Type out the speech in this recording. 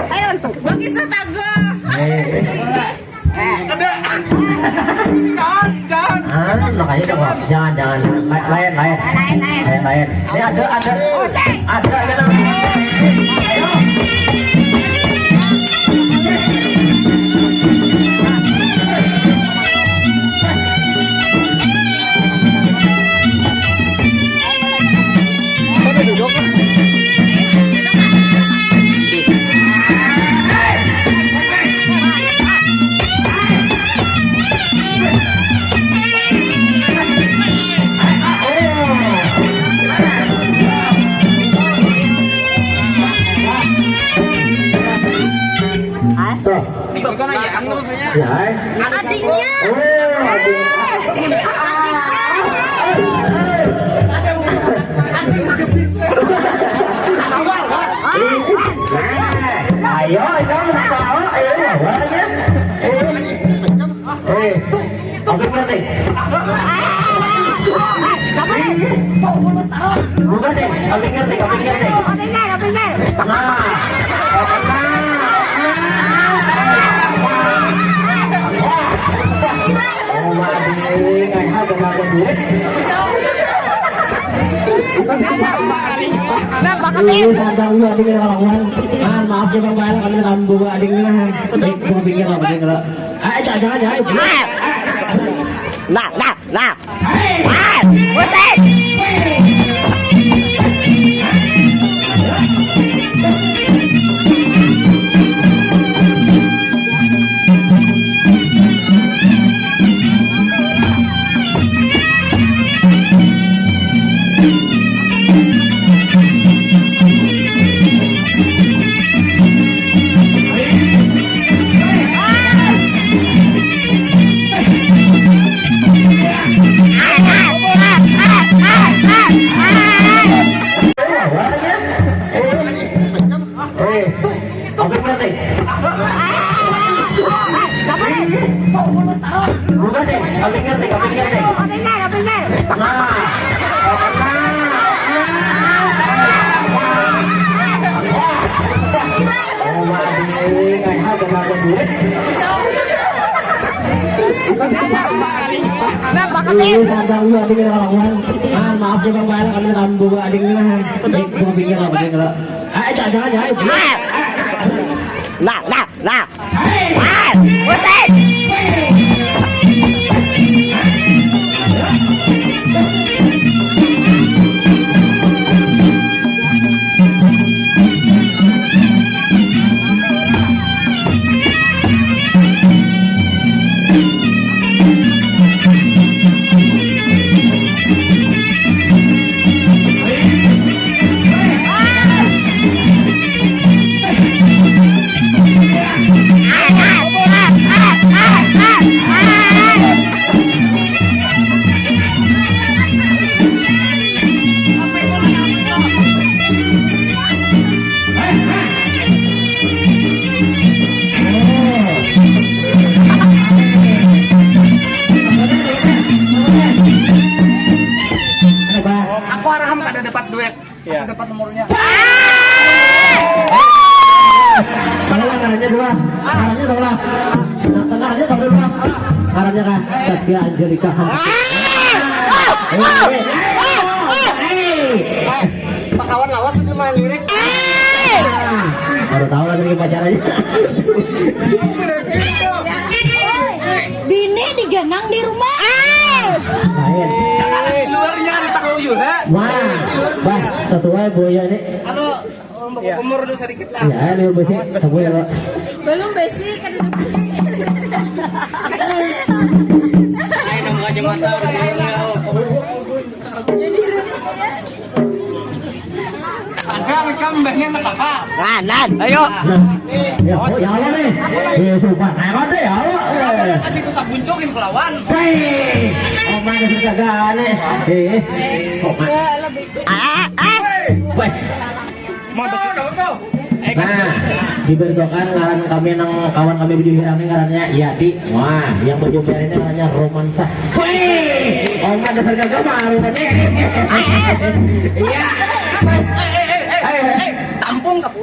Ayo tuh. Bagi satago. Jangan. Makanya dong, jangan. Lain. Ini ada. Ada. Ayo. Adiknya. Ayo, Bukan deh, kami ngerti. Maaf ya Bang, kami lambu adingnya. Mau pikir lah. Jangan. Nah. Buset. Bukan deh, kami ngerti. Maaf ya Bang, kami lambu adingnya. Mau pikir lah. Jangan. Nah. Buset. Dapat duit, dapat nomornya. Caranya dua, tengahnya dua. Caranya kan, Saskia Angelika. Pak kawan lawas sudah main lirik. Baru tahu lagi pacaranya. Bini digenang di rumah. Lain. Luarnya kan tak uyuh ya. Wah, sesuai boya ini. Umur udah sedikit lah. Ya, ini besi, sesuai ya. Belum basic kan Ayo dong aja mata. Ada kambingnya apa? Nan, ayo. Ya Allah nih. Sumpah, hebat deh ya Allah. Kasih tukang buncokin ke lawan. Oh, mana sudah gane. Weh. Mau besok kau. Nah, dibentukkan ngaran kami nang kawan kami baju hirang ini ngarannya Yati. Wah, yang baju merah ini ngarannya Romansa. Oma dasar gagah baru tadi. Iya. Tampung ka po.